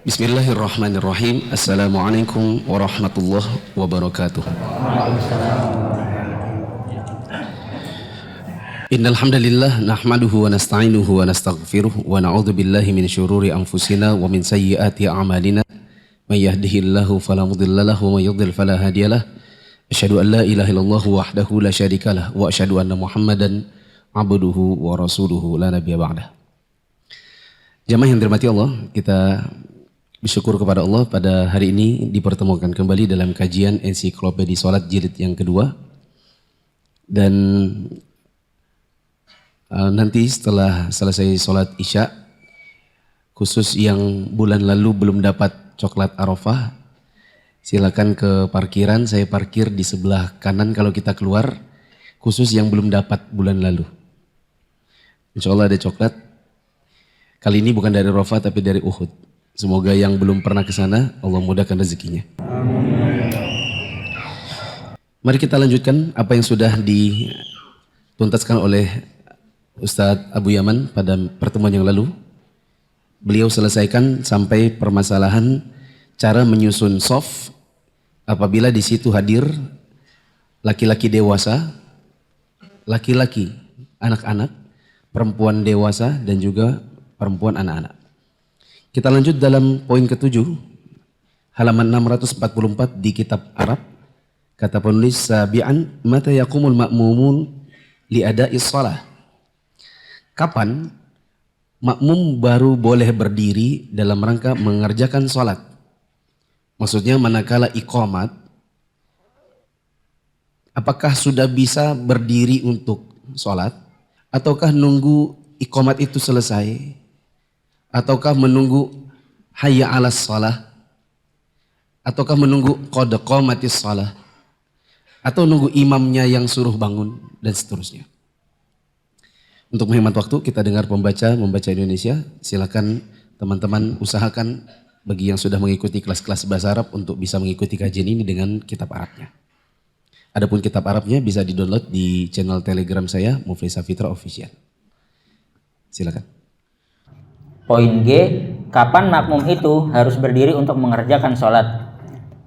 Bismillahirrahmanirrahim. Assalamualaikum warahmatullahi wabarakatuh. Innal hamdalillah nahmaduhu wa nasta'inuhu wa nastaghfiruh wa na'udzu billahi min syururi anfusina wa min sayyiati a'malina. May yahdihillahu fala mudilla lahu wa may yudlil fala hadiyalah. Asyhadu an la ilaha illallah wahdahu la syarikalah wa asyhadu anna Muhammadan abduhu wa rasuluhu la nabiyya ba'dah. Jamaah yang dirahmati Allah, kita bersyukur kepada Allah pada hari ini dipertemukan kembali dalam kajian Ensiklopedia Salat jilid yang kedua. Dan nanti setelah selesai sholat isya, khusus yang bulan lalu belum dapat coklat Arafah, silakan ke parkiran, saya parkir di sebelah kanan kalau kita keluar, khusus yang belum dapat bulan lalu. Insya Allah ada coklat, kali ini bukan dari Arafah tapi dari Uhud. Semoga yang belum pernah ke sana Allah mudahkan rezekinya. Mari kita lanjutkan apa yang sudah dituntaskan oleh Ustadz Abu Yaman pada pertemuan yang lalu. Beliau selesaikan sampai permasalahan cara menyusun shaf apabila di situ hadir laki-laki dewasa, laki-laki anak-anak, perempuan dewasa dan juga perempuan anak-anak. Kita lanjut dalam poin ke-7, halaman 644 di kitab Arab. Kata penulis, sabi'an mata yaqumul ma'mumun li ada'is shalah. Kapan makmum baru boleh berdiri dalam rangka mengerjakan salat? Maksudnya manakala iqamat, apakah sudah bisa berdiri untuk salat ataukah nunggu iqamat itu selesai? Ataukah menunggu hayya 'alas shalah? Ataukah menunggu qad qamatis shalah? Atau nunggu imamnya yang suruh bangun dan seterusnya. Untuk menghemat waktu kita dengar membaca Indonesia. Silakan teman-teman usahakan bagi yang sudah mengikuti kelas-kelas bahasa Arab untuk bisa mengikuti kajian ini dengan kitab Arabnya. Adapun kitab Arabnya bisa di-download di channel Telegram saya Muflisa Fitra Official. Silakan. Poin G, kapan makmum itu harus berdiri untuk mengerjakan sholat?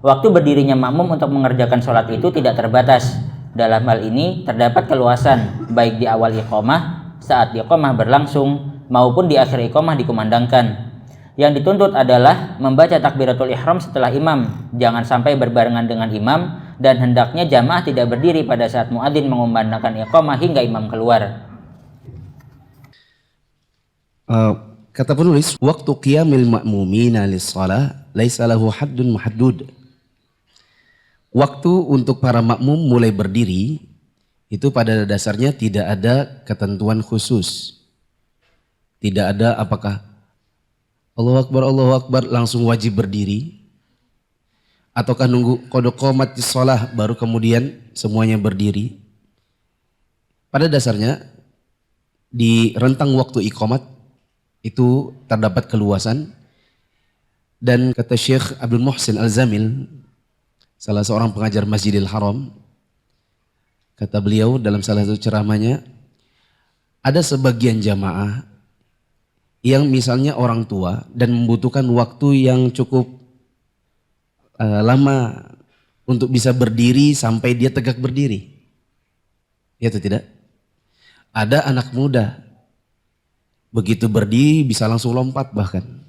Waktu berdirinya makmum untuk mengerjakan sholat itu tidak terbatas. Dalam hal ini terdapat keluasan, baik di awal iqamah, saat iqamah berlangsung, maupun di akhir iqamah dikumandangkan. Yang dituntut adalah membaca takbiratul ihram setelah imam, jangan sampai berbarengan dengan imam, dan hendaknya jamaah tidak berdiri pada saat muadzin mengumandangkan iqamah hingga imam keluar. Kata penulis, waktu qiyamil ma'mumina lis-shalah laisa lahu haddun muhaddud. Waktu untuk para makmum mulai berdiri itu pada dasarnya tidak ada ketentuan khusus. Tidak ada apakah Allahu Akbar langsung wajib berdiri ataukah nunggu qad qamatis shalah baru kemudian semuanya berdiri. Pada dasarnya di rentang waktu iqamat itu terdapat keluasan, dan kata Syekh Abdul Muhsin Al-Zamil, salah seorang pengajar Masjidil Haram, kata beliau dalam salah satu ceramahnya, ada sebagian jamaah yang misalnya orang tua dan membutuhkan waktu yang cukup lama untuk bisa berdiri sampai dia tegak berdiri. Ya atau tidak? Ada anak muda begitu berdiri bisa langsung lompat bahkan.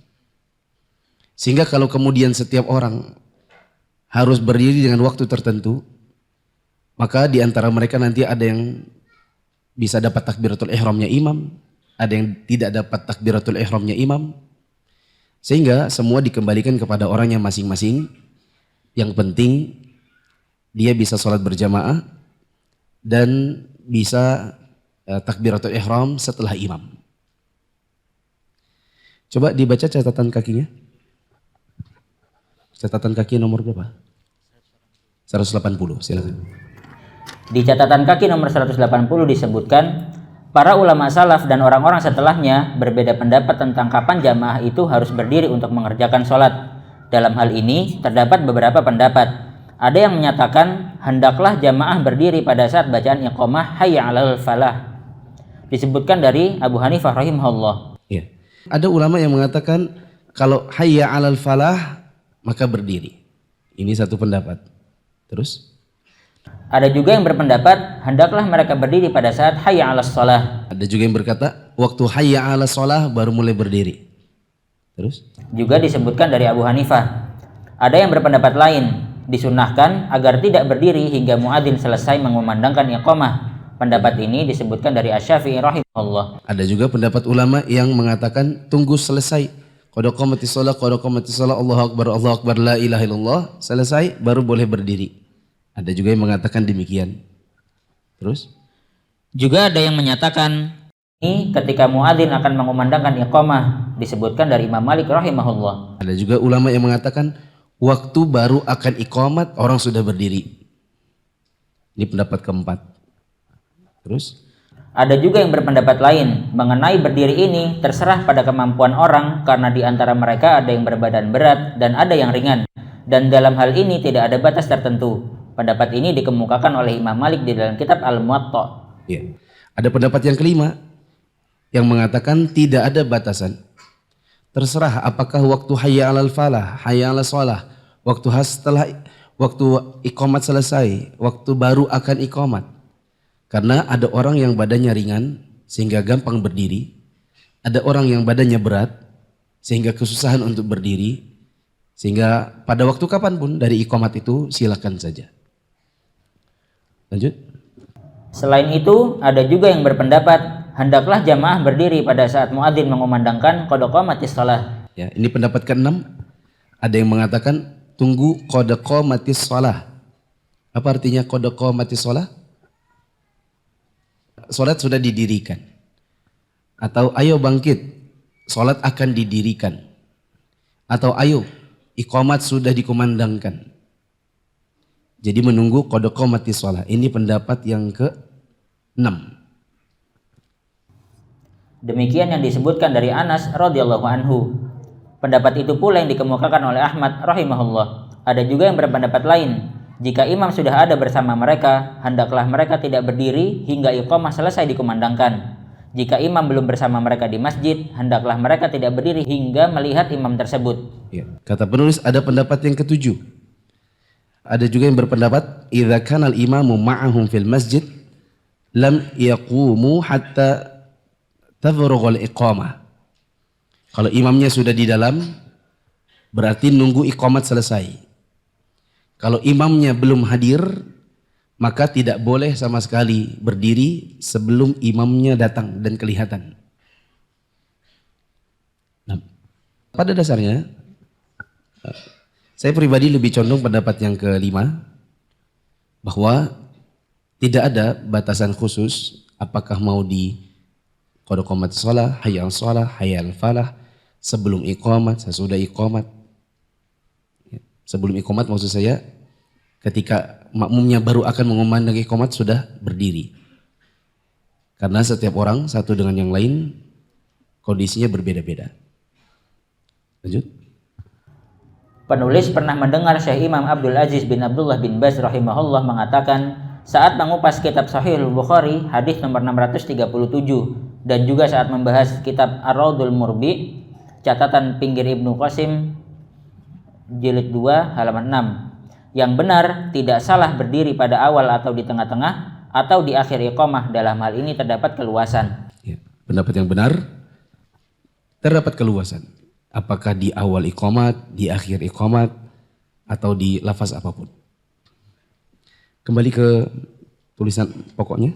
Sehingga kalau kemudian setiap orang harus berdiri dengan waktu tertentu, maka di antara mereka nanti ada yang bisa dapat takbiratul ihramnya imam, ada yang tidak dapat takbiratul ihramnya imam. Sehingga semua dikembalikan kepada orangnya masing-masing. Yang penting dia bisa sholat berjamaah dan bisa takbiratul ihram setelah imam. Coba dibaca catatan kakinya. Catatan kaki nomor berapa? 180, silakan. Di catatan kaki nomor 180 disebutkan, para ulama salaf dan orang-orang setelahnya berbeda pendapat tentang kapan jamaah itu harus berdiri untuk mengerjakan sholat. Dalam hal ini terdapat beberapa pendapat. Ada yang menyatakan hendaklah jamaah berdiri pada saat bacaan iqamah hayya 'alal falah. Disebutkan dari Abu Hanifah rahimahullah. Iya. Ada ulama yang mengatakan Kalau hayya 'alal falah maka berdiri. Ini satu pendapat. Terus Ada juga yang berpendapat hendaklah mereka berdiri pada saat hayya 'alas shalah. ada juga yang berkata waktu hayya 'alas shalah baru mulai berdiri. Terus Juga disebutkan dari Abu Hanifah. Ada yang berpendapat lain, disunnahkan agar tidak berdiri hingga muadzin selesai mengumandangkan iqamah. Pendapat ini disebutkan dari Asy-Syafi'i rahimahullah. ada juga pendapat ulama yang mengatakan tunggu selesai. Qad qamatis shalah, Allahu akbar, la ilaha illallah, selesai baru boleh berdiri. Ada juga yang mengatakan demikian. Terus Juga ada yang menyatakan ini ketika muadzin akan mengumandangkan iqamah, disebutkan dari Imam Malik rahimahullah. ada juga ulama yang mengatakan waktu baru akan iqamat orang sudah berdiri. Ini pendapat keempat. Terus Ada juga yang berpendapat lain mengenai berdiri ini terserah pada kemampuan orang karena di antara mereka ada yang berbadan berat dan ada yang ringan. Dan dalam hal ini tidak ada batas tertentu. Pendapat ini dikemukakan oleh Imam Malik di dalam kitab Al-Muwatta. ya. Ada pendapat yang kelima yang mengatakan tidak ada batasan. Terserah apakah waktu hayya 'alal falah, hayya 'alas shalah, setelah waktu iqamat selesai, waktu baru akan iqamat. Karena ada orang yang badannya ringan sehingga gampang berdiri, ada orang yang badannya berat sehingga kesusahan untuk berdiri, sehingga pada waktu kapanpun dari iqamat itu silakan saja. Lanjut. Selain itu, ada juga yang berpendapat hendaklah jamaah berdiri pada saat muadzin mengumandangkan qad qamatis shalah. Ya, ini pendapat ke-6. Ada yang mengatakan tunggu qad qamatis shalah. Apa artinya qad qamatis shalah? Salat sudah didirikan. Atau ayo bangkit, salat akan didirikan. Atau ayo, iqamat sudah dikumandangkan. Jadi menunggu qad qamatis shalah. Ini pendapat yang ke-6. Demikian yang disebutkan dari Anas radhiyallahu anhu. Pendapat itu pula yang dikemukakan oleh Ahmad rahimahullah. Ada juga yang berpendapat lain. Jika imam sudah ada bersama mereka, hendaklah mereka tidak berdiri hingga iqamah selesai dikumandangkan. Jika imam belum bersama mereka di masjid, hendaklah mereka tidak berdiri hingga melihat imam tersebut. Ya. Kata penulis ada pendapat yang ke-7. Ada juga yang berpendapat idza kana al-imamu ma'ahum fil masjid lam yaqumu hatta tafrugha al-iqamah. Kalau imamnya sudah di dalam berarti nunggu iqamat selesai. Kalau imamnya belum hadir maka tidak boleh sama sekali berdiri sebelum imamnya datang dan kelihatan. Nah, pada dasarnya saya pribadi lebih condong pendapat yang ke-5 bahwa tidak ada batasan khusus apakah mau di qad qamatis shalah, hayya 'alas shalah, hayya 'alal falah, sebelum iqamat, sesudah iqamat. Sebelum iqamat maksud saya ketika makmumnya baru akan mengumandang iqamat sudah berdiri. Karena setiap orang satu dengan yang lain kondisinya berbeda-beda. Lanjut. Penulis pernah mendengar Syekh Imam Abdul Aziz bin Abdullah bin Baz rahimahullah mengatakan saat mengupas kitab Sahih Bukhari hadis nomor 637 dan juga saat membahas kitab Ar-Raudul Murbi catatan pinggir Ibnu Qasim jilid 2 halaman 6. Yang benar tidak salah berdiri pada awal atau di tengah-tengah atau di akhir iqamah. Dalam hal ini terdapat keluasan. Ya, pendapat yang benar terdapat keluasan. Apakah di awal iqamat, di akhir iqamat atau di lafaz apapun. Kembali ke tulisan pokoknya.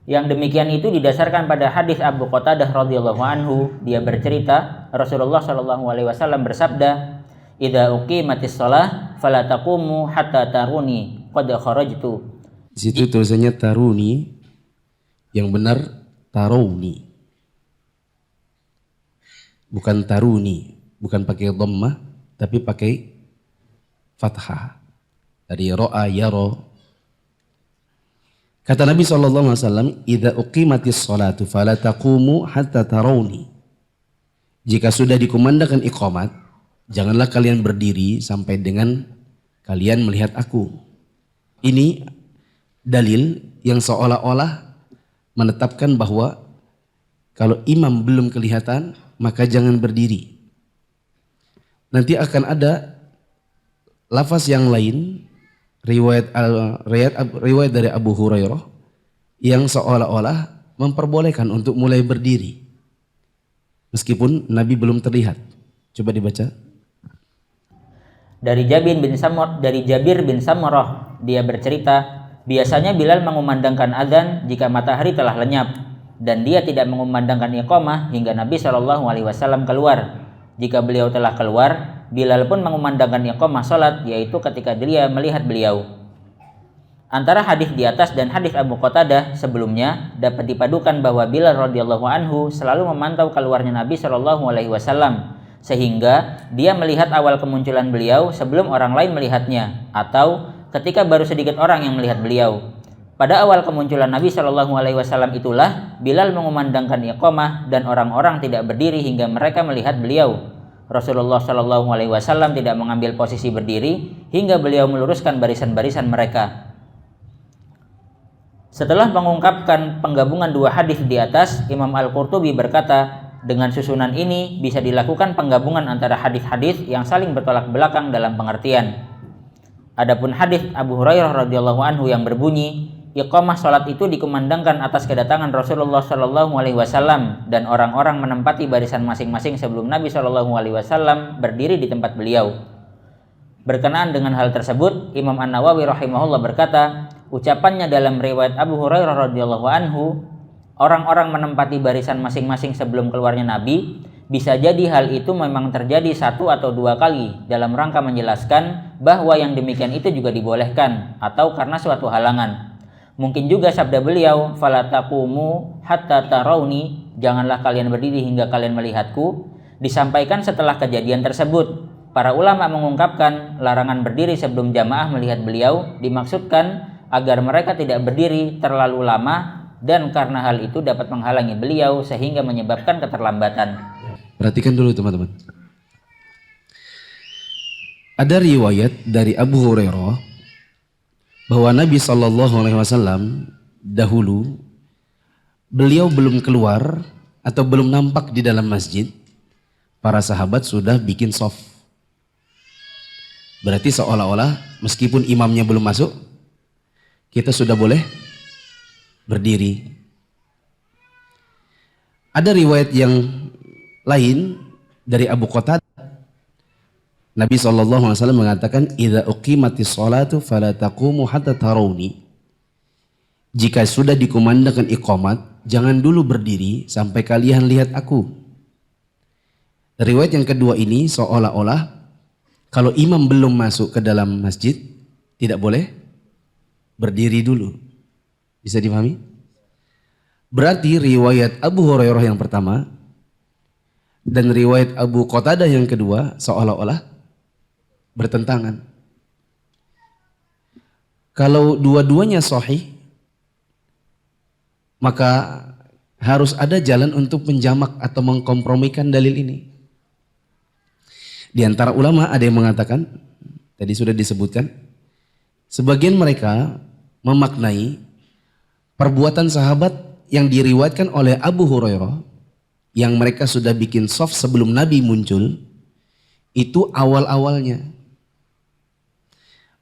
Yang demikian itu didasarkan pada hadis Abu Qatadah radhiyallahu anhu. Dia bercerita Rasulullah shallallahu alaihi wasallam bersabda, "Idza uqimatis shalah fala taqumu hatta taruni qad kharajtu." Di situ tulisannya taruni, yang benar tarawni. Bukan taruni, bukan pakai dhammah tapi pakai fathah. Dari ra'a yara. Kata Nabi SAW, idza uqimatis sholatu fala taqumu hatta tarawni. Jika sudah dikumandangkan iqamat, janganlah kalian berdiri sampai dengan kalian melihat aku. Ini dalil yang seolah-olah menetapkan bahwa kalau imam belum kelihatan maka jangan berdiri. Nanti akan ada lafaz yang lain riwayat dari Abu Hurairah yang seolah-olah memperbolehkan untuk mulai berdiri meskipun Nabi belum terlihat. Coba dibaca. Dari Jabir bin Samurah, dia bercerita, biasanya Bilal mengumandangkan azan jika matahari telah lenyap, dan dia tidak mengumandangkan iqamah hingga Nabi SAW keluar. Jika beliau telah keluar, Bilal pun mengumandangkan iqamah salat, yaitu ketika dia melihat beliau. Antara hadis di atas dan hadis Abu Qatadah sebelumnya dapat dipadukan bahwa Bilal radhiyallahu anhu selalu memantau keluarnya Nabi SAW, sehingga dia melihat awal kemunculan beliau sebelum orang lain melihatnya, atau ketika baru sedikit orang yang melihat beliau. Pada awal kemunculan Nabi SAW itulah Bilal mengumandangkan iqamah dan orang-orang tidak berdiri hingga mereka melihat beliau. Rasulullah SAW tidak mengambil posisi berdiri hingga beliau meluruskan barisan-barisan mereka. Setelah mengungkapkan penggabungan dua hadis di atas, Imam Al-Qurtubi berkata, dengan susunan ini bisa dilakukan penggabungan antara hadis-hadis yang saling bertolak belakang dalam pengertian. Adapun hadis Abu Hurairah radhiyallahu anhu yang berbunyi, iqamah salat itu dikumandangkan atas kedatangan Rasulullah SAW dan orang-orang menempati barisan masing-masing sebelum Nabi SAW berdiri di tempat beliau. Berkenaan dengan hal tersebut, Imam An-Nawawi rahimahullah berkata, ucapannya dalam riwayat Abu Hurairah radhiyallahu anhu, orang-orang menempati barisan masing-masing sebelum keluarnya Nabi, bisa jadi hal itu memang terjadi satu atau dua kali dalam rangka menjelaskan bahwa yang demikian itu juga dibolehkan atau karena suatu halangan. Mungkin juga sabda beliau, fala taqumu hatta tarawni, janganlah kalian berdiri hingga kalian melihatku, disampaikan setelah kejadian tersebut. Para ulama mengungkapkan larangan berdiri sebelum jamaah melihat beliau dimaksudkan agar mereka tidak berdiri terlalu lama dan karena hal itu dapat menghalangi beliau sehingga menyebabkan keterlambatan. Perhatikan dulu teman-teman. Ada riwayat dari Abu Hurairah bahwa Nabi SAW dahulu beliau belum keluar atau belum nampak di dalam masjid, para sahabat sudah bikin shaf. Berarti seolah-olah meskipun imamnya belum masuk, kita sudah boleh berdiri. Ada riwayat yang lain dari Abu Qatadah. Nabi SAW mengatakan, "Idza uqimatis sholatu fala taqumu hatta tarawni." Jika sudah dikumandangkan iqamat, jangan dulu berdiri sampai kalian lihat aku. Riwayat yang kedua ini seolah-olah kalau imam belum masuk ke dalam masjid tidak boleh berdiri dulu. Bisa dipahami? Berarti riwayat Abu Hurairah yang pertama dan riwayat Abu Qatadah yang kedua seolah-olah bertentangan. Kalau dua-duanya sahih, maka harus ada jalan untuk menjamak atau mengkompromikan dalil ini. Di antara ulama ada yang mengatakan, tadi sudah disebutkan, sebagian mereka memaknai perbuatan sahabat yang diriwayatkan oleh Abu Hurairah yang mereka sudah bikin shaf sebelum Nabi muncul itu awal-awalnya.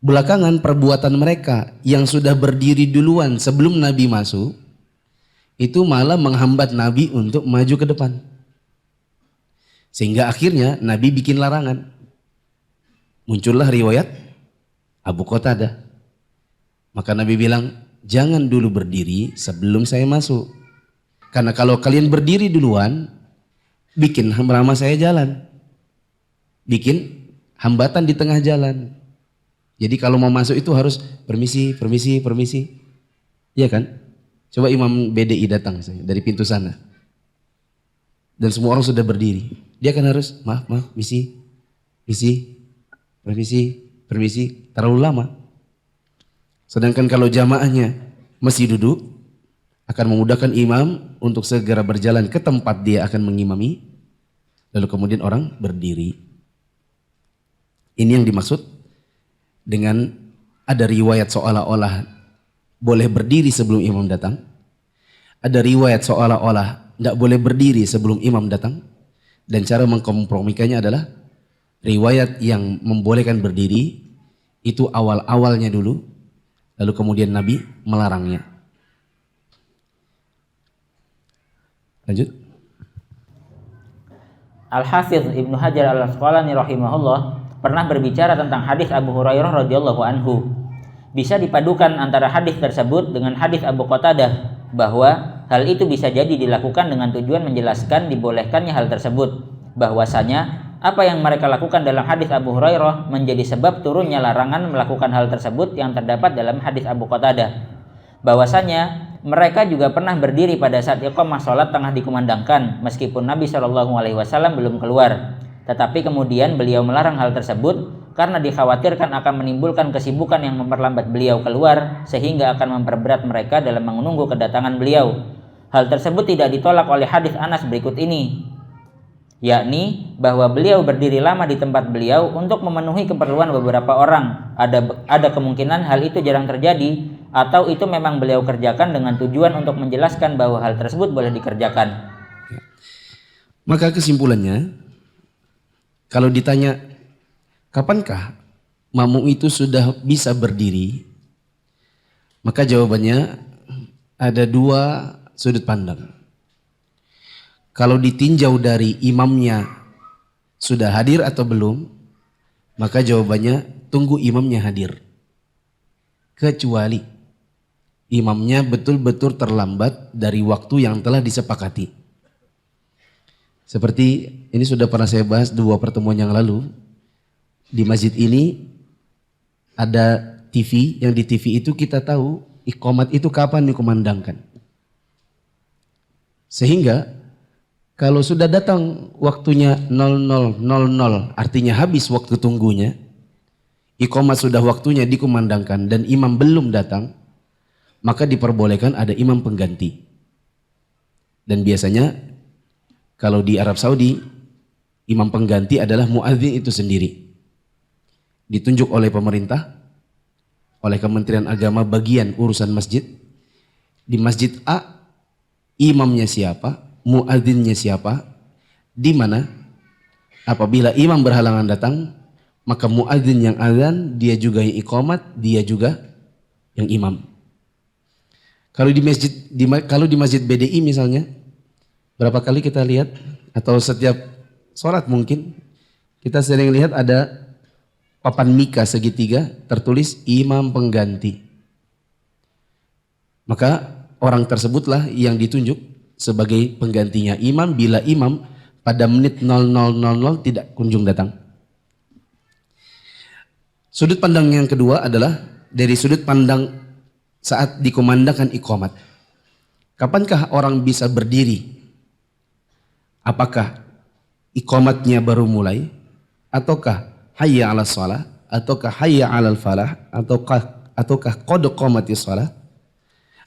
Belakangan perbuatan mereka yang sudah berdiri duluan sebelum Nabi masuk itu malah menghambat Nabi untuk maju ke depan. Sehingga akhirnya Nabi bikin larangan. Muncullah riwayat Abu Qatadah. Maka Nabi bilang, jangan dulu berdiri sebelum saya masuk. Karena kalau kalian berdiri duluan, bikin ramah saya jalan. Bikin hambatan di tengah jalan. Jadi kalau mau masuk itu harus permisi, permisi, permisi. Iya kan? Coba Imam BDI datang dari pintu sana. Dan semua orang sudah berdiri. Dia kan harus maaf, misi, permisi, permisi. Terlalu lama. Sedangkan kalau jamaahnya masih duduk, akan memudahkan imam untuk segera berjalan ke tempat dia akan mengimami, lalu kemudian orang berdiri. Ini yang dimaksud dengan ada riwayat seolah-olah boleh berdiri sebelum imam datang. Ada riwayat seolah-olah tidak boleh berdiri sebelum imam datang. Dan cara mengkompromikannya adalah riwayat yang membolehkan berdiri itu awal-awalnya dulu, lalu kemudian Nabi melarangnya. Lanjut. Al-Hafidz Ibnu Hajar Al-Asqalani rahimahullah pernah berbicara tentang hadis Abu Hurairah radhiyallahu anhu. Bisa dipadukan antara hadis tersebut dengan hadis Abu Qatadah bahwa hal itu bisa jadi dilakukan dengan tujuan menjelaskan dibolehkannya hal tersebut, bahwasanya apa yang mereka lakukan dalam hadis Abu Hurairah menjadi sebab turunnya larangan melakukan hal tersebut yang terdapat dalam hadis Abu Qatadah. Bahwasanya mereka juga pernah berdiri pada saat iqamah salat tengah dikumandangkan meskipun Nabi SAW belum keluar. Tetapi kemudian beliau melarang hal tersebut karena dikhawatirkan akan menimbulkan kesibukan yang memperlambat beliau keluar sehingga akan memperberat mereka dalam menunggu kedatangan beliau. Hal tersebut tidak ditolak oleh hadis Anas berikut ini, yakni bahwa beliau berdiri lama di tempat beliau untuk memenuhi keperluan beberapa orang. Ada kemungkinan hal itu jarang terjadi atau itu memang beliau kerjakan dengan tujuan untuk menjelaskan bahwa hal tersebut boleh dikerjakan. Maka kesimpulannya, kalau ditanya kapankah makmum itu sudah bisa berdiri, maka jawabannya ada dua sudut pandang. Kalau ditinjau dari imamnya sudah hadir atau belum, maka jawabannya tunggu imamnya hadir. Kecuali imamnya betul-betul terlambat dari waktu yang telah disepakati. Seperti ini sudah pernah saya bahas 2 pertemuan yang lalu. Di masjid ini ada TV, yang di TV itu kita tahu iqamat itu kapan dikumandangkan. Sehingga kalau sudah datang waktunya 00.00 artinya habis waktu tunggunya, iqamat sudah waktunya dikumandangkan dan imam belum datang, maka diperbolehkan ada imam pengganti. Dan biasanya kalau di Arab Saudi imam pengganti adalah muadzin itu sendiri, ditunjuk oleh pemerintah, oleh Kementerian Agama bagian urusan masjid. Di masjid A imamnya siapa, muadzinnya siapa, di mana apabila imam berhalangan datang, maka muadzin yang azan, dia juga yang iqamat, dia juga yang imam. Kalau di masjid BDI misalnya, berapa kali kita lihat atau setiap sholat mungkin kita sering lihat ada papan mika segitiga tertulis imam pengganti. Maka orang tersebutlah yang ditunjuk sebagai penggantinya imam bila imam pada menit 00.00 tidak kunjung datang. Sudut pandang yang kedua adalah dari sudut pandang saat dikumandangkan iqamat. Kapankah orang bisa berdiri? Apakah iqamatnya baru mulai? Ataukah hayya ala shalah? Ataukah hayya ala falah? Ataukah qad qamatis shalah?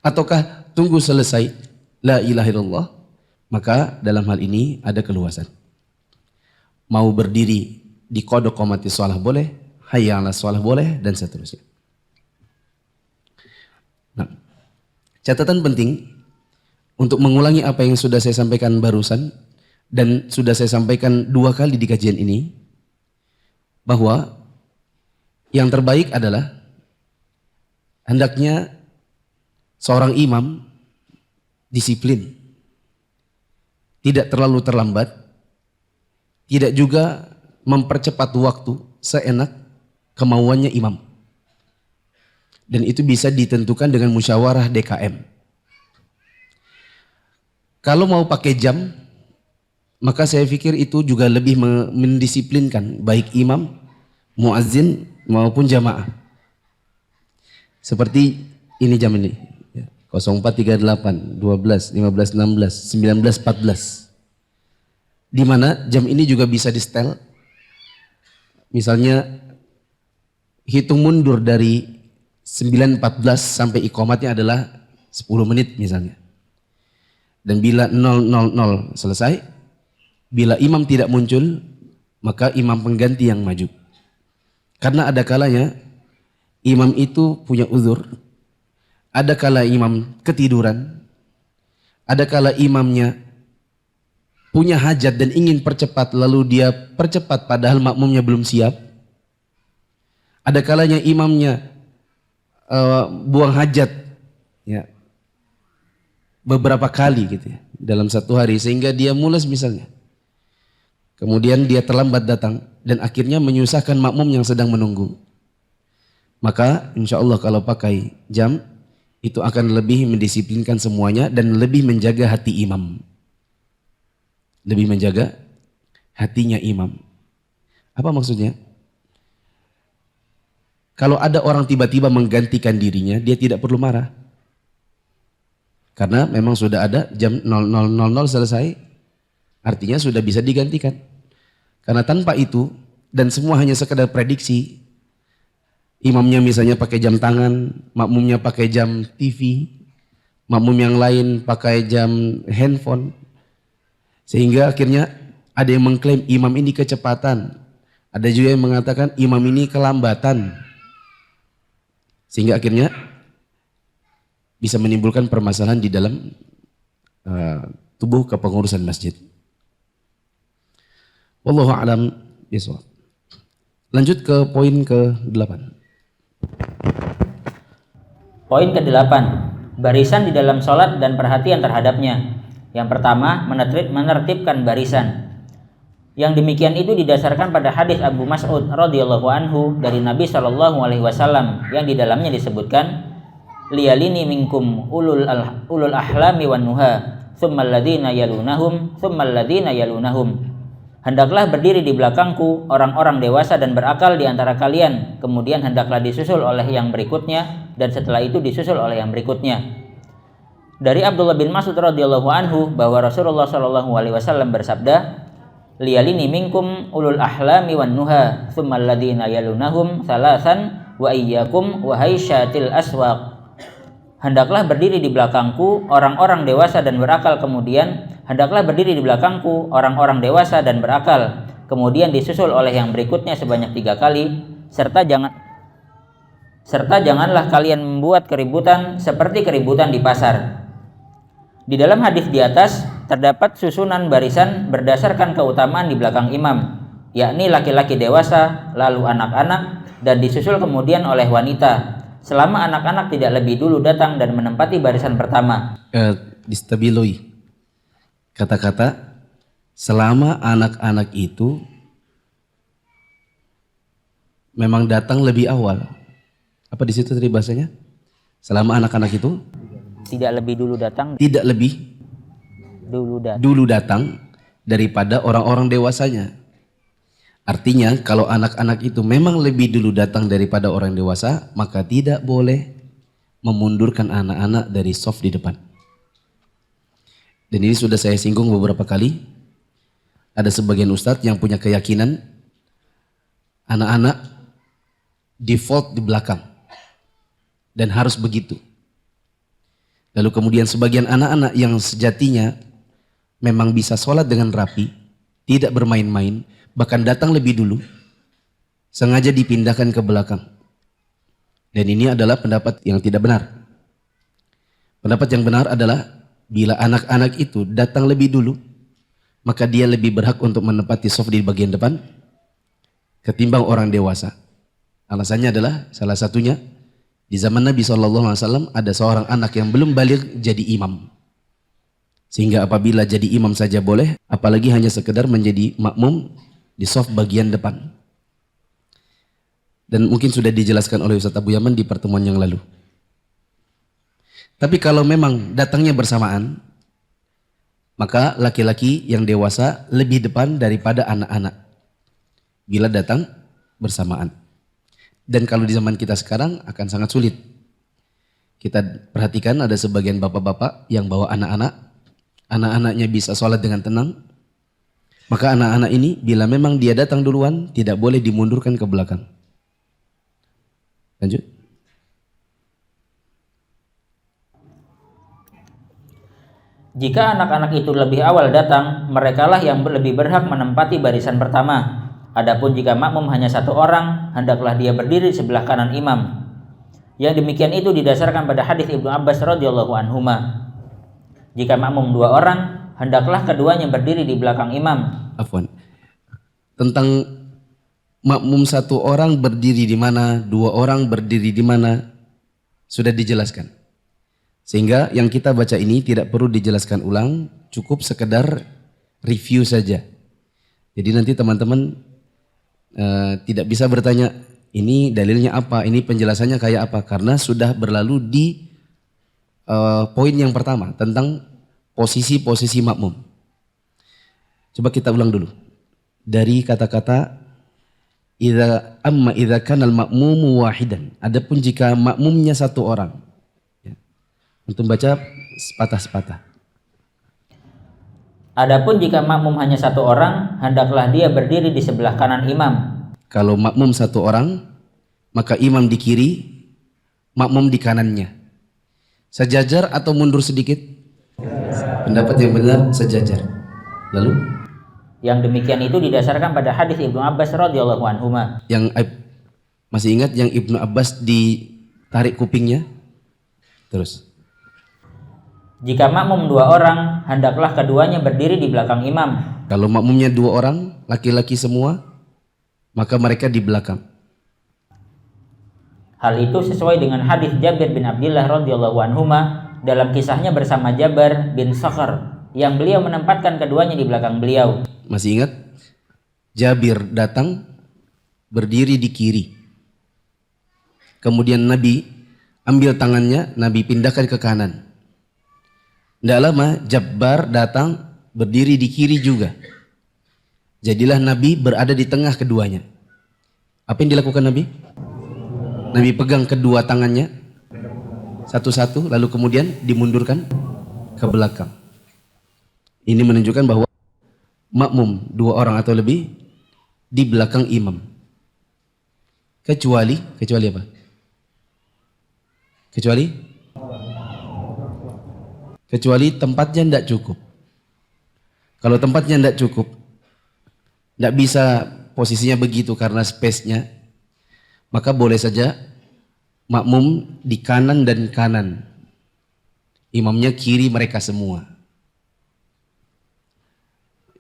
Ataukah tunggu selesai la ilaha illallah? Maka dalam hal ini ada keluasan. Mau berdiri di qad qamatis shalah boleh, hayya ala shalah boleh, dan seterusnya. Nah, catatan penting untuk mengulangi apa yang sudah saya sampaikan barusan dan sudah saya sampaikan 2 kali di kajian ini, bahwa yang terbaik adalah hendaknya seorang imam disiplin, tidak terlalu terlambat, tidak juga mempercepat waktu seenak kemauannya imam. Dan itu bisa ditentukan dengan musyawarah DKM. Kalau mau pakai jam, maka saya pikir itu juga lebih mendisiplinkan baik imam, muazzin maupun jamaah. Seperti ini jam ini, 04.38, 12, 15, 16, 19, 14. Di mana jam ini juga bisa di-setel. Misalnya hitung mundur dari 9.14 sampai iqamatnya adalah 10 menit misalnya. Dan bila 000 selesai, bila imam tidak muncul, maka imam pengganti yang maju. Karena ada kalanya imam itu punya uzur, ada kala imam ketiduran, ada kala imamnya punya hajat dan ingin percepat lalu dia percepat padahal makmumnya belum siap. Ada kalanya imamnya buang hajat ya beberapa kali gitu ya dalam satu hari sehingga dia mules misalnya. Kemudian dia terlambat datang dan akhirnya menyusahkan makmum yang sedang menunggu. Maka insya Allah kalau pakai jam itu akan lebih mendisiplinkan semuanya dan lebih menjaga hati imam. Lebih menjaga hatinya imam. Apa maksudnya? Kalau ada orang tiba-tiba menggantikan dirinya, dia tidak perlu marah. Karena memang sudah ada jam 00.00 selesai, artinya sudah bisa digantikan. Karena tanpa itu, dan semua hanya sekedar prediksi, imamnya misalnya pakai jam tangan, makmumnya pakai jam TV, makmum yang lain pakai jam handphone. Sehingga akhirnya ada yang mengklaim imam ini kecepatan. Ada juga yang mengatakan imam ini kelambatan. Sehingga akhirnya bisa menimbulkan permasalahan di dalam tubuh kepengurusan masjid. Wallahu a'lam bishawab. Lanjut ke poin ke-8. Poin ke-8, barisan di dalam sholat dan perhatian terhadapnya. Yang pertama, menertibkan barisan. Yang demikian itu didasarkan pada hadis Abu Mas'ud radhiyallahu anhu dari Nabi Shallallahu alaihi wasallam yang di dalamnya disebutkan, liyalini minkum ulul ahlami wan nuha, tsummal ladzina yalunahum, tsummal ladzina yalunahum. Hendaklah berdiri di belakangku orang-orang dewasa dan berakal di antara kalian, kemudian hendaklah disusul oleh yang berikutnya, dan setelah itu disusul oleh yang berikutnya. Dari Abdullah bin Mas'ud radhiyallahu anhu bahwa Rasulullah Shallallahu alaihi wasallam bersabda, liyalini minkum ulul ahlami wan nuha, tsummal ladzina yalunahum salasan wa iyyakum wa haisyatil aswaq. Hendaklah berdiri di belakangku orang-orang dewasa dan berakal, kemudian hendaklah berdiri di belakangku orang-orang dewasa dan berakal, kemudian disusul oleh yang berikutnya sebanyak 3 kali, serta janganlah kalian membuat keributan seperti keributan di pasar. Di dalam hadis di atas terdapat susunan barisan berdasarkan keutamaan di belakang imam, yakni laki-laki dewasa, lalu anak-anak, dan disusul kemudian oleh wanita, selama anak-anak tidak lebih dulu datang dan menempati barisan pertama. Distabiloi kata-kata selama anak-anak itu memang datang lebih awal. Apa di situ tadi bahasanya? Selama anak-anak itu tidak lebih dulu datang dulu datang daripada orang-orang dewasanya. Artinya kalau anak-anak itu memang lebih dulu datang daripada orang dewasa, maka tidak boleh memundurkan anak-anak dari saf di depan. Dan ini sudah saya singgung beberapa kali. Ada sebagian ustadz yang punya keyakinan anak-anak default di belakang dan harus begitu. Lalu kemudian sebagian anak-anak yang sejatinya memang bisa sholat dengan rapi, tidak bermain-main, bahkan datang lebih dulu, sengaja dipindahkan ke belakang. Dan ini adalah pendapat yang tidak benar. Pendapat yang benar adalah bila anak-anak itu datang lebih dulu, maka dia lebih berhak untuk menempati shaf di bagian depan ketimbang orang dewasa. Alasannya adalah salah satunya di zaman Nabi SAW ada seorang anak yang belum baligh jadi imam. Sehingga apabila jadi imam saja boleh, apalagi hanya sekedar menjadi makmum di shaf bagian depan. Dan mungkin sudah dijelaskan oleh Ustaz Abu Yaman di pertemuan yang lalu. Tapi kalau memang datangnya bersamaan, maka laki-laki yang dewasa lebih depan daripada anak-anak bila datang bersamaan. Dan kalau di zaman kita sekarang akan sangat sulit. Kita perhatikan ada sebagian bapak-bapak yang bawa anak-anak, anak-anaknya bisa sholat dengan tenang, maka anak-anak ini bila memang dia datang duluan tidak boleh dimundurkan ke belakang. Lanjut. Jika anak-anak itu lebih awal datang, merekalah yang lebih berhak menempati barisan pertama. Adapun jika makmum hanya 1 orang, hendaklah dia berdiri di sebelah kanan imam. Yang demikian itu didasarkan pada hadis Ibnu Abbas radhiyallahu anhuma. Jika makmum 2 orang, hendaklah keduanya berdiri di belakang imam. Afwan. Tentang makmum 1 orang berdiri di mana, 2 orang berdiri di mana, sudah dijelaskan. Sehingga yang kita baca ini tidak perlu dijelaskan ulang, cukup sekedar review saja. Jadi nanti teman-teman tidak bisa bertanya, ini dalilnya apa, ini penjelasannya kayak apa, karena sudah berlalu di poin yang pertama tentang posisi-posisi makmum. Coba kita ulang dulu. Dari kata-kata idza kanal makmumu wahidan. Adapun jika makmumnya 1 orang. Ya. Untuk baca sepatah-sepatah. Adapun jika makmum hanya 1 orang, hendaklah dia berdiri di sebelah kanan imam. Kalau makmum 1 orang, maka imam di kiri, makmum di kanannya. Sejajar atau mundur sedikit? Pendapat yang benar sejajar. Lalu? Yang demikian itu didasarkan pada hadis Ibnu Abbas radhiyallahu anhuma. Yang masih ingat yang Ibnu Abbas ditarik kupingnya? Terus. Jika makmum 2 orang, hendaklah keduanya berdiri di belakang imam. Kalau makmumnya 2 orang, laki-laki semua, maka mereka di belakang. Hal itu sesuai dengan hadis Jabir bin Abdullah radhiyallahu anhuma dalam kisahnya bersama Jabar bin Sakhar yang beliau menempatkan keduanya di belakang beliau. Masih ingat? Jabir datang berdiri di kiri. Kemudian Nabi ambil tangannya, Nabi pindahkan ke kanan. Tidak lama Jabbar datang berdiri di kiri juga. Jadilah Nabi berada di tengah keduanya. Apa yang dilakukan Nabi? Nabi pegang kedua tangannya satu-satu, lalu kemudian dimundurkan ke belakang. Ini menunjukkan bahwa makmum 2 orang atau lebih di belakang imam. Kecuali apa? Kecuali tempatnya tidak cukup. Kalau tempatnya tidak cukup, tidak bisa posisinya begitu karena space-nya, maka boleh saja makmum di kanan dan kanan. Imamnya kiri mereka semua.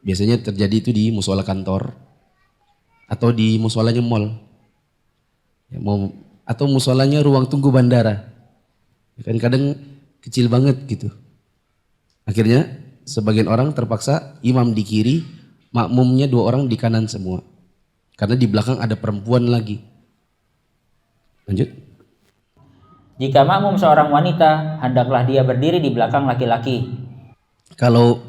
Biasanya terjadi itu di musola kantor atau di musolanya mall, ya, atau musolanya ruang tunggu bandara. Kan kadang kecil banget gitu. Akhirnya sebagian orang terpaksa imam di kiri, makmumnya 2 orang di kanan semua. Karena di belakang ada perempuan lagi. Lanjut. Jika makmum seorang wanita, hendaklah dia berdiri di belakang laki-laki. Kalau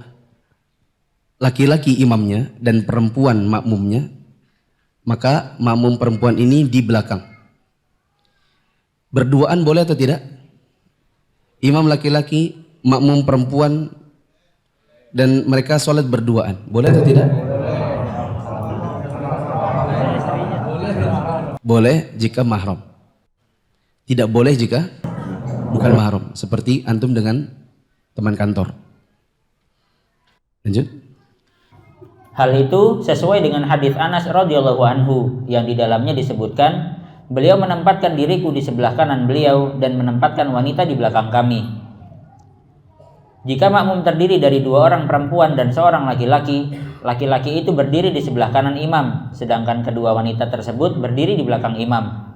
laki-laki imamnya dan perempuan makmumnya, maka makmum perempuan ini di belakang. Berduaan boleh atau tidak? Imam laki-laki, makmum perempuan, dan mereka sholat berduaan. Boleh atau tidak? Boleh jika mahram. Tidak boleh jika bukan mahram. Seperti antum dengan teman kantor. Lanjut. Hal itu sesuai dengan hadis Anas radhiyallahu anhu yang di dalamnya disebutkan, beliau menempatkan diriku di sebelah kanan beliau dan menempatkan wanita di belakang kami. Jika makmum terdiri dari 2 orang perempuan dan 1 laki-laki, laki-laki itu berdiri di sebelah kanan imam, sedangkan kedua wanita tersebut berdiri di belakang imam.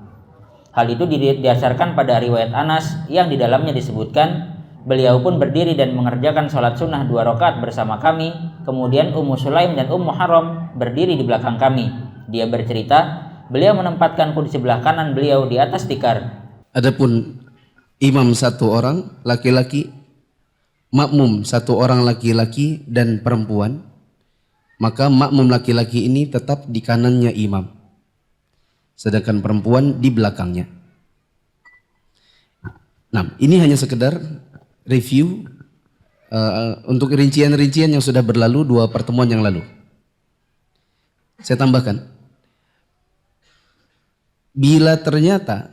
Hal itu didasarkan pada riwayat Anas yang di dalamnya disebutkan, beliau pun berdiri dan mengerjakan sholat sunnah 2 rakaat bersama kami. Kemudian Ummu Sulaim dan Ummu Haram berdiri di belakang kami. Dia bercerita, beliau menempatkanku di sebelah kanan beliau di atas tikar. Adapun imam 1 orang laki-laki, makmum 1 orang laki-laki dan perempuan, maka makmum laki-laki ini tetap di kanannya imam, sedangkan perempuan di belakangnya. Nah, ini hanya sekedar review untuk rincian-rincian yang sudah berlalu 2 pertemuan yang lalu. Saya tambahkan, bila ternyata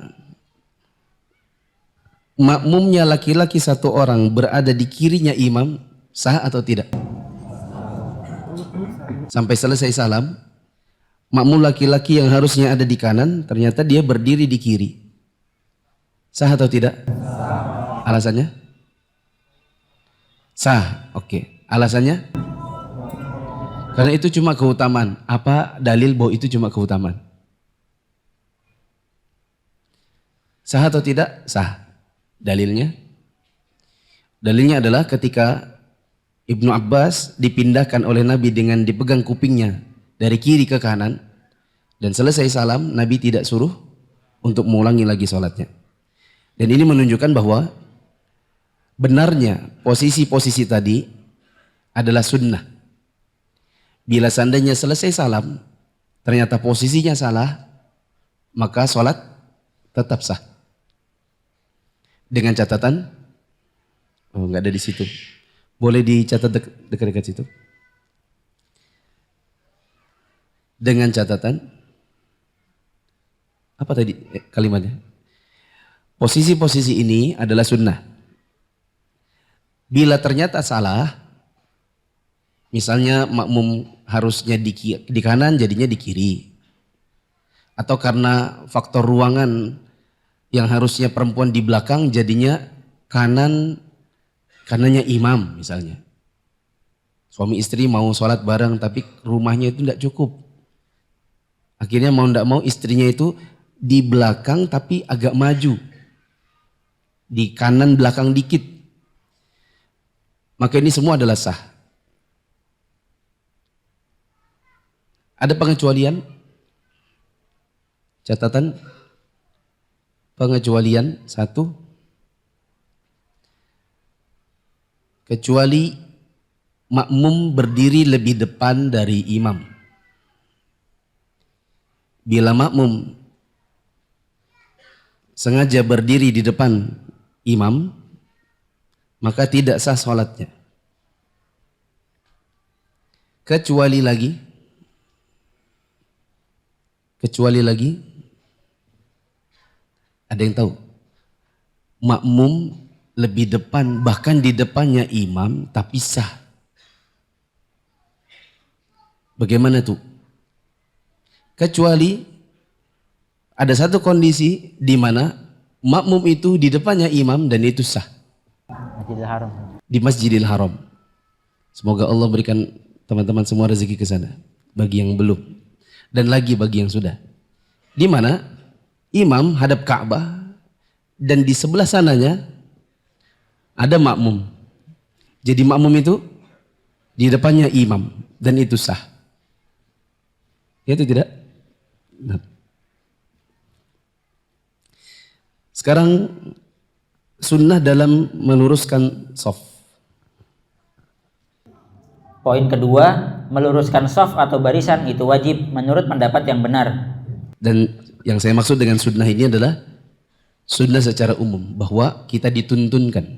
makmumnya laki-laki 1 orang berada di kirinya imam, sah atau tidak? Sampai selesai salam, makmum laki-laki yang harusnya ada di kanan, ternyata dia berdiri di kiri. Sah atau tidak? Alasannya? Sah. Oke. Alasannya? Karena itu cuma keutamaan. Apa dalil bahwa itu cuma keutamaan? Sah atau tidak? Sah. Dalilnya? Dalilnya adalah ketika Ibnu Abbas dipindahkan oleh Nabi dengan dipegang kupingnya dari kiri ke kanan dan selesai salam, Nabi tidak suruh untuk mengulangi lagi sholatnya. Dan ini menunjukkan bahwa benarnya posisi-posisi tadi adalah sunnah. Bila seandainya selesai salam, ternyata posisinya salah, maka sholat tetap sah. Dengan catatan, oh nggak ada di situ. Boleh dicatat dekat-dekat situ. Dengan catatan, apa tadi kalimatnya? Posisi-posisi ini adalah sunnah. Bila ternyata salah, misalnya makmum harusnya di kanan jadinya di kiri. Atau karena faktor ruangan yang harusnya perempuan di belakang jadinya kanannya imam misalnya. Suami istri mau sholat bareng tapi rumahnya itu tidak cukup. Akhirnya mau tidak mau istrinya itu di belakang tapi agak maju. Di kanan belakang dikit. Maka ini semua adalah sah. Ada pengecualian? Catatan pengecualian satu. Kecuali makmum berdiri lebih depan dari imam. Bila makmum sengaja berdiri di depan imam, maka tidak sah sholatnya. Kecuali lagi, ada yang tahu? Makmum lebih depan, bahkan di depannya imam, tapi sah. Bagaimana tuh? Kecuali ada satu kondisi di mana makmum itu di depannya imam dan itu sah. Masjidil Haram. Di Masjidil Haram. Semoga Allah berikan teman-teman semua rezeki ke sana. Bagi yang belum dan lagi bagi yang sudah. Di mana imam hadap Ka'bah dan di sebelah sananya ada makmum. Jadi makmum itu di depannya imam dan itu sah. Ya itu tidak? Nah. Sekarang sunnah dalam meluruskan shaf. Poin kedua, meluruskan shaf atau barisan itu wajib menurut pendapat yang benar. Dan yang saya maksud dengan sunnah ini adalah sunnah secara umum, bahwa kita dituntunkan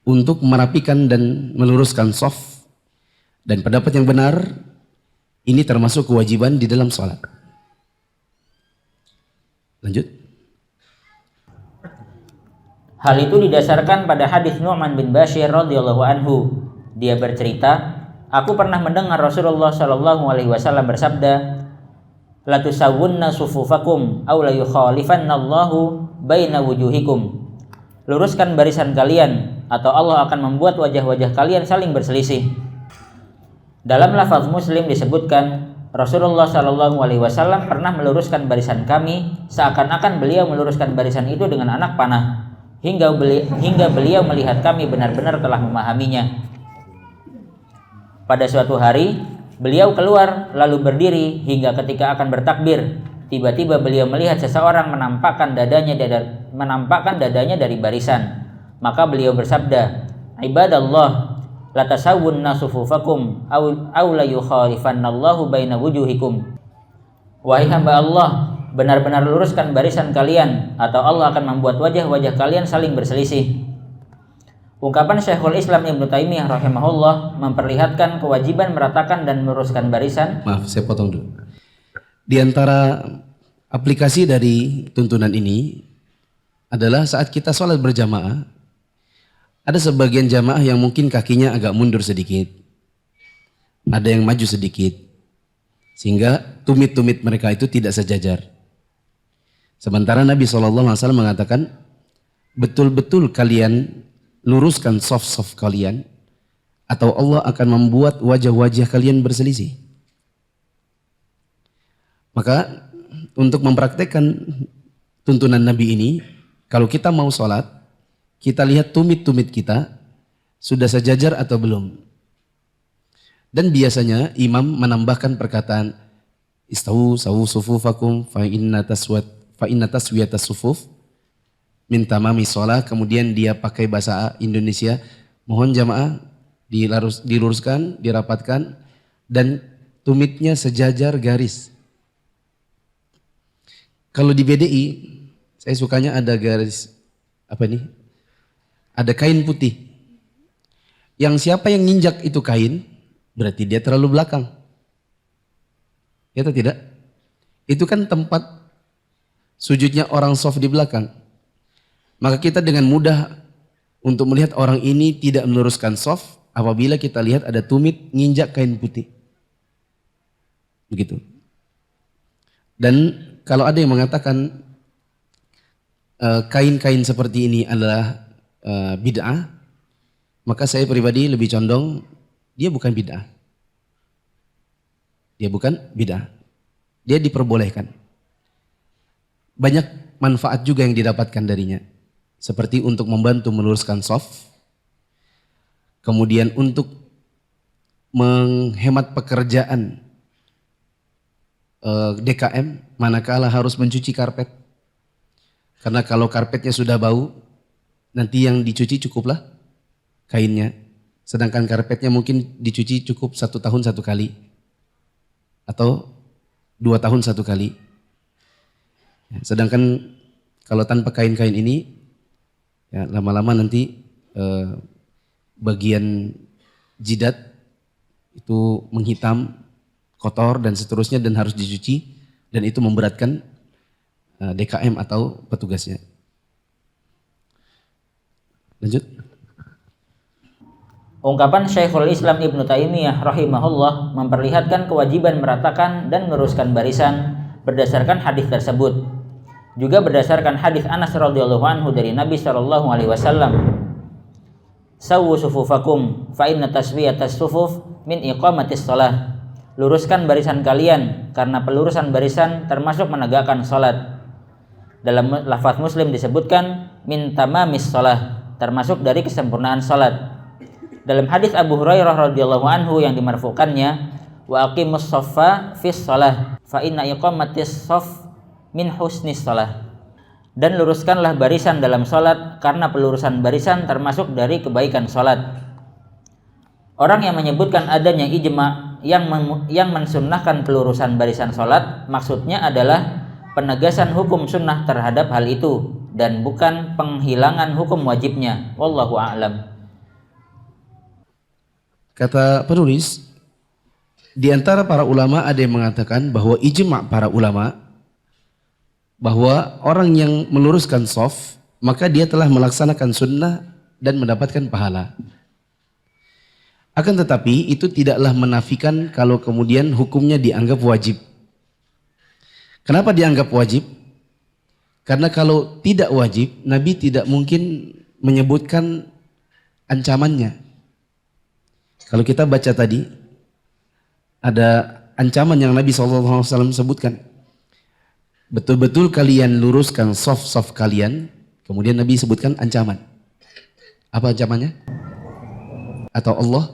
untuk merapikan dan meluruskan shaf. Dan pendapat yang benar ini termasuk kewajiban di dalam sholat. Lanjut. Hal itu didasarkan pada hadis Nu'man bin Bashir radhiyallahu anhu. Dia bercerita, aku pernah mendengar Rasulullah shallallahu alaihi wasallam bersabda, la tusawwunna sufufakum aw la yukhalifannallahu baina wujuhikum. Luruskan barisan kalian atau Allah akan membuat wajah-wajah kalian saling berselisih. Dalam lafaz Muslim disebutkan, Rasulullah shallallahu alaihi wasallam pernah meluruskan barisan kami seakan-akan beliau meluruskan barisan itu dengan anak panah. Hingga beliau melihat kami benar-benar telah memahaminya. Pada suatu hari, beliau keluar lalu berdiri hingga ketika akan bertakbir. Tiba-tiba beliau melihat seseorang menampakkan dadanya dari barisan. Maka beliau bersabda, Ibadallah, la tasawwunna sufufakum aw la yukhalifannallahu baina wujuhikum. Wahai hamba Allah, benar-benar luruskan barisan kalian atau Allah akan membuat wajah-wajah kalian saling berselisih. Ungkapan Syekhul Islam Ibnu Taimiyah rahimahullah memperlihatkan kewajiban meratakan dan meluruskan barisan. Maaf, saya potong dulu. Di antara aplikasi dari tuntunan ini adalah saat kita sholat berjamaah, ada sebagian jamaah yang mungkin kakinya agak mundur sedikit, ada yang maju sedikit, sehingga tumit-tumit mereka itu tidak sejajar. Sementara Nabi SAW mengatakan, betul-betul kalian luruskan soft kalian, atau Allah akan membuat wajah-wajah kalian berselisih. Maka untuk mempraktekkan tuntunan Nabi ini, kalau kita mau sholat, kita lihat tumit-tumit kita sudah sejajar atau belum. Dan biasanya imam menambahkan perkataan istawu sawu sufufakum fa inna taswiyatas sufuf min tamami sholat. Kemudian dia pakai bahasa Indonesia, mohon jamaah diluruskan, dirapatkan, dan tumitnya sejajar garis. Kalau di BDI, saya sukanya ada garis, ada kain putih. Yang siapa yang nginjak itu kain, berarti dia terlalu belakang. Ya atau tidak? Itu kan tempat sujudnya orang soft di belakang. Maka kita dengan mudah untuk melihat orang ini tidak meluruskan soft apabila kita lihat ada tumit nginjak kain putih. Begitu. Dan kalau ada yang mengatakan kain-kain seperti ini adalah bid'ah, maka saya pribadi lebih condong dia bukan bid'ah. Dia bukan bid'ah. Dia diperbolehkan. Banyak manfaat juga yang didapatkan darinya. Seperti untuk membantu meluruskan soft, kemudian untuk menghemat pekerjaan DKM manakala harus mencuci karpet. Karena kalau karpetnya sudah bau, nanti yang dicuci cukuplah kainnya. Sedangkan karpetnya mungkin dicuci cukup 1 tahun 1 kali. Atau 2 tahun 1 kali. Sedangkan kalau tanpa kain-kain ini, ya lama-lama nanti bagian jidat itu menghitam, kotor dan seterusnya dan harus dicuci, dan itu memberatkan DKM atau petugasnya. Lanjut. Ungkapan Syekhul Islam Ibnu Taimiyah rahimahullah memperlihatkan kewajiban meratakan dan meluruskan barisan berdasarkan hadis tersebut. Juga berdasarkan hadis Anas radhiyallahu anhu dari Nabi sallallahu alaihi wasallam, "Sawwu sufufakum fa inna taswiyatas sufuf min iqamatis shalah." Luruskan barisan kalian karena pelurusan barisan termasuk menegakkan salat. Dalam lafaz Muslim disebutkan min tamamis shalah, termasuk dari kesempurnaan salat. Dalam hadis Abu Hurairah radhiyallahu anhu yang dimarfukannya, "Wa aqimus shaffa fis shalah fa inna iqamatis shaff min husnis shalah." Dan luruskanlah barisan dalam salat karena pelurusan barisan termasuk dari kebaikan salat. Orang yang menyebutkan adanya ijma yang mensunnahkan pelurusan barisan salat, maksudnya adalah penegasan hukum sunnah terhadap hal itu dan bukan penghilangan hukum wajibnya. Wallahu a'lam. Kata penulis, di antara para ulama ada yang mengatakan bahwa ijma' para ulama bahwa orang yang meluruskan shaf maka dia telah melaksanakan sunnah dan mendapatkan pahala. Akan tetapi itu tidaklah menafikan kalau kemudian hukumnya dianggap wajib. Kenapa dianggap wajib? Karena kalau tidak wajib, Nabi tidak mungkin menyebutkan ancamannya. Kalau kita baca tadi, ada ancaman yang Nabi SAW sebutkan. Betul-betul kalian luruskan soft kalian, kemudian Nabi sebutkan ancaman. Apa ancamannya? Atau Allah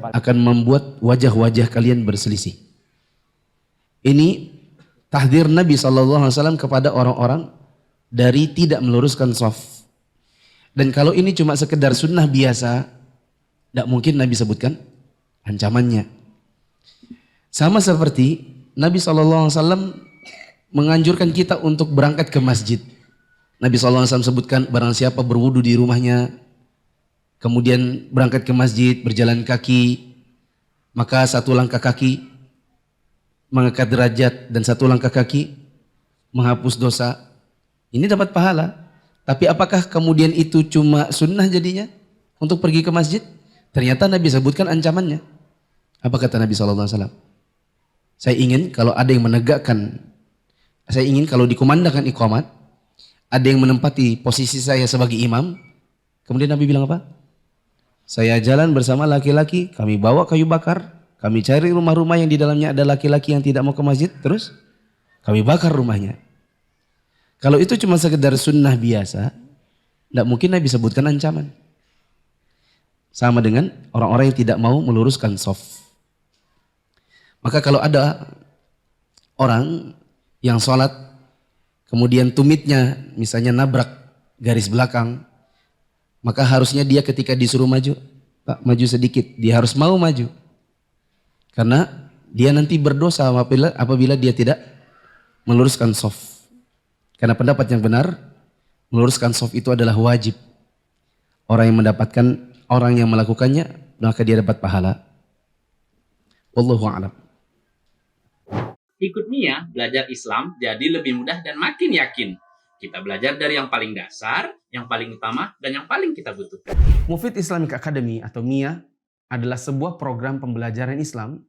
akan membuat wajah-wajah kalian berselisih. Ini tahdir Nabi SAW kepada orang-orang dari tidak meluruskan soft. Dan kalau ini cuma sekedar sunnah biasa, tidak mungkin Nabi sebutkan ancamannya. Sama seperti Nabi SAW menganjurkan kita untuk berangkat ke masjid. Nabi SAW sebutkan barang siapa berwudu di rumahnya, kemudian berangkat ke masjid, berjalan kaki, maka 1 langkah kaki mengangkat derajat dan 1 langkah kaki menghapus dosa. Ini dapat pahala. Tapi apakah kemudian itu cuma sunnah jadinya untuk pergi ke masjid? Ternyata Nabi sebutkan ancamannya. Apa kata Nabi SAW? Saya ingin kalau ada yang menegakkan, saya ingin kalau dikumandangkan iqamat, ada yang menempati posisi saya sebagai imam. Kemudian Nabi bilang apa? Saya jalan bersama laki-laki, kami bawa kayu bakar, kami cari rumah-rumah yang di dalamnya ada laki-laki yang tidak mau ke masjid, terus kami bakar rumahnya. Kalau itu cuma sekedar sunnah biasa, tidak mungkin Nabi sebutkan ancaman. Sama dengan orang-orang yang tidak mau meluruskan shaf. Maka kalau ada orang yang sholat, kemudian tumitnya misalnya nabrak garis belakang, maka harusnya dia ketika disuruh maju, Pak, maju sedikit, dia harus mau maju. Karena dia nanti berdosa apabila dia tidak meluruskan shaf. Karena pendapat yang benar, meluruskan shaf itu adalah wajib. Orang yang melakukannya, maka dia dapat pahala. Wallahu a'lam. Ikut Mia belajar Islam jadi lebih mudah dan makin yakin. Kita belajar dari yang paling dasar, yang paling utama, dan yang paling kita butuhkan. Mufid Islamic Academy atau MIA adalah sebuah program pembelajaran Islam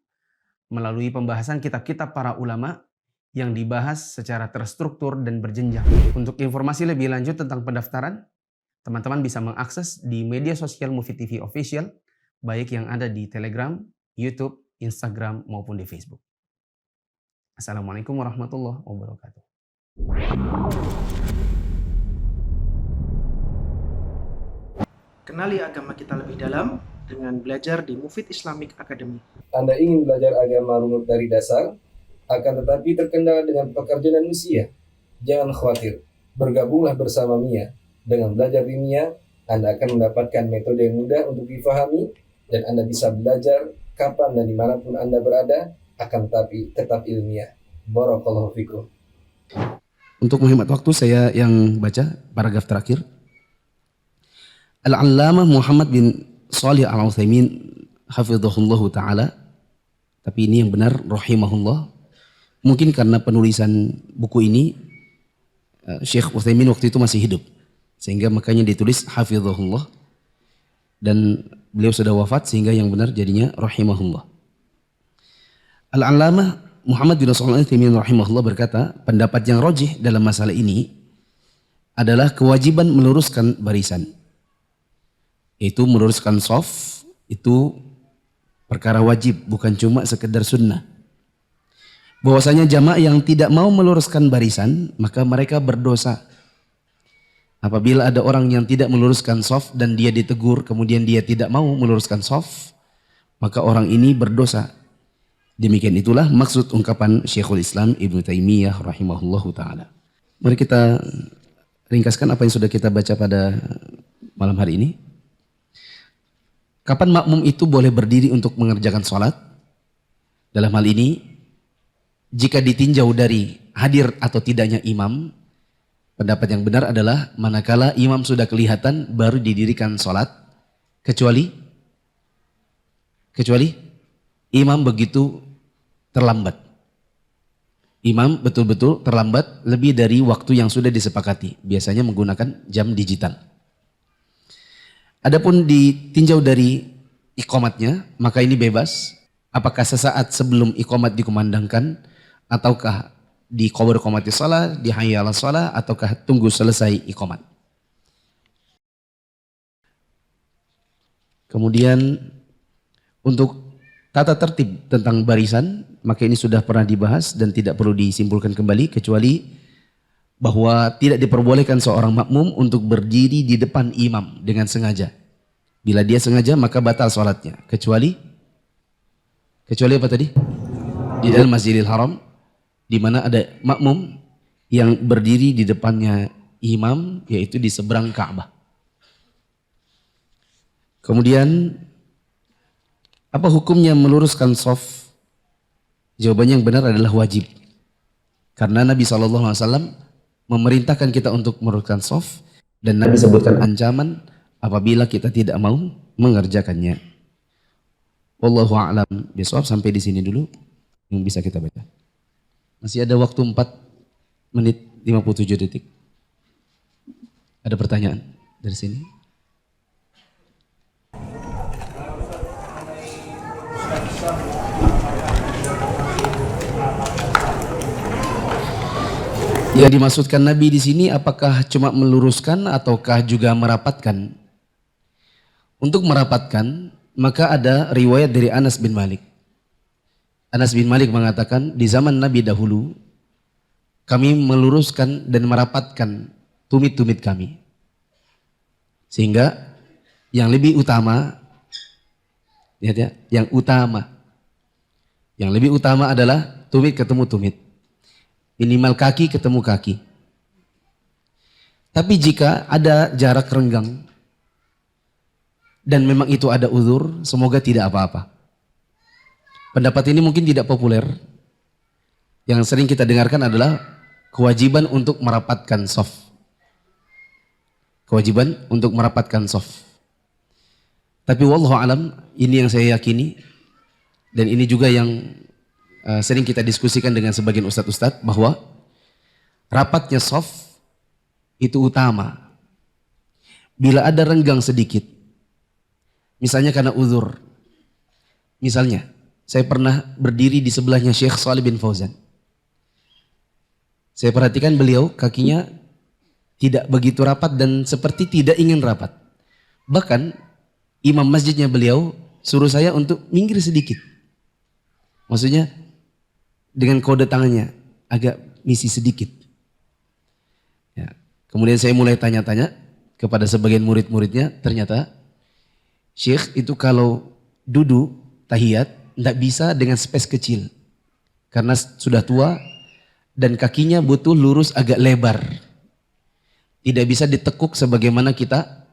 melalui pembahasan kitab-kitab para ulama yang dibahas secara terstruktur dan berjenjang. Untuk informasi lebih lanjut tentang pendaftaran, teman-teman bisa mengakses di media sosial Mufid TV Official, baik yang ada di Telegram, YouTube, Instagram, maupun di Facebook. Assalamualaikum warahmatullahi wabarakatuh. Kenali agama kita lebih dalam dengan belajar di Mufid Islamic Academy. Anda ingin belajar agama runut dari dasar, akan tetapi terkendala dengan pekerjaan usia? Jangan khawatir, bergabunglah bersama Mia. Dengan belajar di Mia, Anda akan mendapatkan metode yang mudah untuk difahami, dan Anda bisa belajar kapan dan dimanapun Anda berada, akan tetapi tetap ilmiah. Barakallahu fikum. Untuk menghemat waktu, saya yang baca paragraf terakhir. Al-Allamah Muhammad bin Shalih Al-Utsaimin hafizahullahu ta'ala, tapi ini yang benar rahimahullah. Mungkin karena penulisan buku ini Syekh Utsaimin waktu itu masih hidup, sehingga makanya ditulis hafizahullah, dan beliau sudah wafat sehingga yang benar jadinya rahimahullah. Al-Allamah Muhammad bin Shalih Al-Utsaimin rahimahullah berkata, pendapat yang rajih dalam masalah ini adalah kewajiban meluruskan barisan. Yaitu meluruskan shaf itu perkara wajib, bukan cuma sekedar sunnah. Bahwasanya jamaah yang tidak mau meluruskan barisan, maka mereka berdosa. Apabila ada orang yang tidak meluruskan shaf dan dia ditegur, kemudian dia tidak mau meluruskan shaf, maka orang ini berdosa. Demikian itulah maksud ungkapan Syekhul Islam Ibnu Taimiyah rahimahullahu ta'ala. Mari kita ringkaskan apa yang sudah kita baca pada malam hari ini. Kapan makmum itu boleh berdiri untuk mengerjakan sholat? Dalam hal ini, jika ditinjau dari hadir atau tidaknya imam, pendapat yang benar adalah manakala imam sudah kelihatan baru didirikan sholat, kecuali imam begitu terlambat. Imam betul-betul terlambat lebih dari waktu yang sudah disepakati, biasanya menggunakan jam digital. Adapun ditinjau dari iqamatnya, maka ini bebas. Apakah sesaat sebelum iqamat dikumandangkan, ataukah di qabr qamati shalah, di hayya 'alas shalah, ataukah tunggu selesai iqamat. Kemudian untuk tata tertib tentang barisan, maka ini sudah pernah dibahas dan tidak perlu disimpulkan kembali, kecuali bahwa tidak diperbolehkan seorang makmum untuk berdiri di depan imam dengan sengaja. Bila dia sengaja maka batal sholatnya, kecuali apa tadi? Di dalam Masjidil Haram, di mana ada makmum yang berdiri di depannya imam, yaitu di seberang Ka'bah. Kemudian apa hukumnya meluruskan shaf? Jawabannya yang benar adalah wajib. Karena Nabi SAW memerintahkan kita untuk meluruskan shaf, dan Nabi sebutkan ancaman apabila kita tidak mau mengerjakannya. Wallahu a'lam bishawab. Sampai di sini dulu yang bisa kita baca. Masih ada waktu 4 menit 57 detik. Ada pertanyaan dari sini? Yang dimaksudkan Nabi di sini apakah cuma meluruskan ataukah juga merapatkan? Untuk merapatkan, maka ada riwayat dari Anas bin Malik. Anas bin Malik mengatakan, di zaman Nabi dahulu, kami meluruskan dan merapatkan tumit-tumit kami. Sehingga yang lebih utama, lihat ya, yang lebih utama adalah tumit ketemu tumit. Minimal kaki ketemu kaki. Tapi jika ada jarak renggang dan memang itu ada uzur, semoga tidak apa-apa. Pendapat ini mungkin tidak populer. Yang sering kita dengarkan adalah kewajiban untuk merapatkan shaf. Kewajiban untuk merapatkan shaf. Tapi wallahu alam, ini yang saya yakini dan ini juga yang sering kita diskusikan dengan sebagian ustadz-ustadz, bahwa rapatnya shaf itu utama. Bila ada renggang sedikit, misalnya karena uzur, misalnya saya pernah berdiri di sebelahnya Syekh Shalih bin Fauzan. Saya perhatikan beliau kakinya tidak begitu rapat dan seperti tidak ingin rapat. Bahkan imam masjidnya beliau suruh saya untuk minggir sedikit. Maksudnya dengan kode tangannya agak misi sedikit. Ya. Kemudian saya mulai tanya-tanya kepada sebagian murid-muridnya, ternyata Syekh itu kalau duduk tahiyat tidak bisa dengan space kecil karena sudah tua dan kakinya butuh lurus agak lebar. Tidak bisa ditekuk sebagaimana kita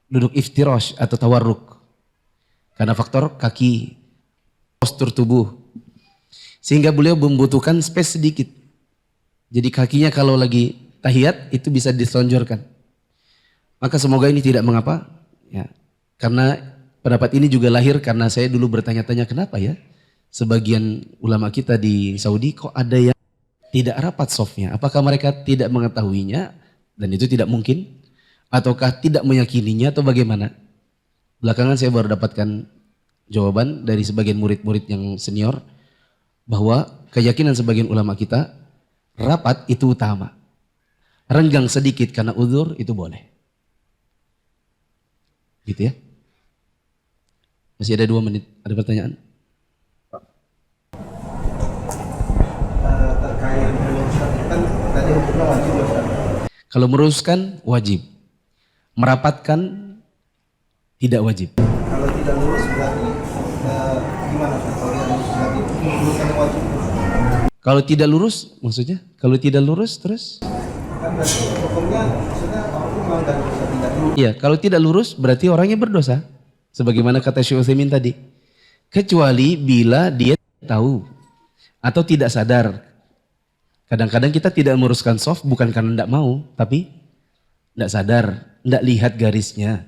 duduk iftirash atau tawarruk karena faktor kaki, postur tubuh. Sehingga beliau membutuhkan space sedikit. Jadi kakinya kalau lagi tahiyat itu bisa diselonjorkan. Maka semoga ini tidak mengapa. Ya. Karena pendapat ini juga lahir karena saya dulu bertanya-tanya kenapa ya sebagian ulama kita di Saudi kok ada yang tidak rapat shafnya. Apakah mereka tidak mengetahuinya dan itu tidak mungkin? Ataukah tidak meyakininya atau bagaimana? Belakangan saya baru dapatkan jawaban dari sebagian murid-murid yang senior, bahwa keyakinan sebagian ulama kita rapat itu utama. Renggang sedikit karena uzur itu boleh. Gitu ya. Masih ada 2 menit. Ada pertanyaan? Terkait meluruskan kan tadi hukumnya wajib Ustaz. Kalau meluruskan wajib. Merapatkan tidak wajib. Kalau tidak lurus berarti gimana Ustaz? Kalau tidak lurus berarti meluruskan yang wajib. Kalau tidak lurus maksudnya? Kalau tidak lurus terus? Kan berarti hukumnya maksudnya aku melanggar dosa tidak lurus. Iya, kalau tidak lurus berarti orangnya berdosa. Sebagaimana kata Syekh Utsaimin tadi. Kecuali bila dia tahu atau tidak sadar. Kadang-kadang kita tidak meluruskan shaf bukan karena tidak mau, tapi tidak sadar, tidak lihat garisnya.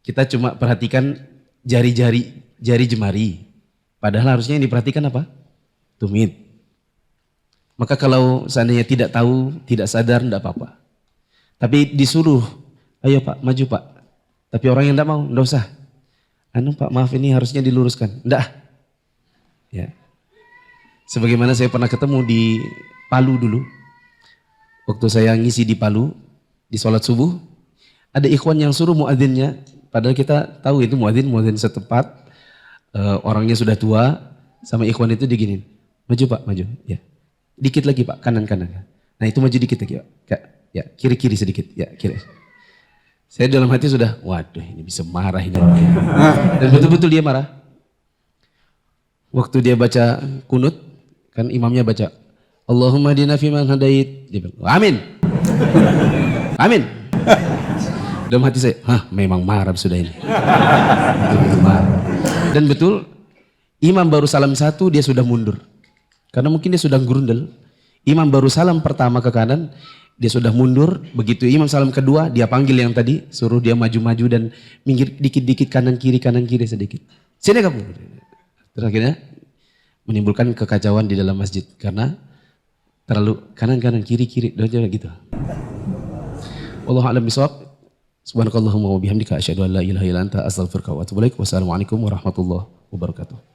Kita cuma perhatikan jari jemari. Padahal harusnya yang diperhatikan apa? Tumit. Maka kalau seandainya tidak tahu, tidak sadar, tidak apa-apa. Tapi disuruh, ayo Pak, maju Pak. Tapi orang yang tidak mau, tidak usah. Pak, maaf ini harusnya diluruskan. Tidak. Ya. Sebagaimana saya pernah ketemu di Palu dulu. Waktu saya ngisi di Palu, di sholat subuh, ada ikhwan yang suruh muadzinnya. Padahal kita tahu itu muadzin setempat, orangnya sudah tua, sama ikhwan itu diginin. Maju Pak, maju. Ya. Dikit lagi Pak, kanan-kanan. Nah itu maju dikit lagi Pak. Ya, kiri-kiri sedikit. Ya, kiri. Saya dalam hati sudah, waduh ini bisa marah ini. Dan betul-betul dia marah. Waktu dia baca kunut, kan imamnya baca, Allahumma hadina fiman hadait. Dia bilang, amin. Amin. Dalam hati saya, memang marah sudah ini. Betul-betul marah. Dan betul, imam baru salam 1 dia sudah mundur. Karena mungkin dia sudah gurundel. Imam baru salam pertama ke kanan, dia sudah mundur. Begitu imam salam kedua, dia panggil yang tadi, suruh dia maju-maju dan minggir dikit-dikit kanan kiri sedikit. Sini kamu. Terus akhirnya menimbulkan kekacauan di dalam masjid karena terlalu kanan kiri gitu. Wallahu a'lam bishawab. Subhanakallahumma wa bihamdika asyhadu an la ilaha illa anta astaghfiruka wa atubu ilaik. Wassalamualaikum warahmatullahi wabarakatuh.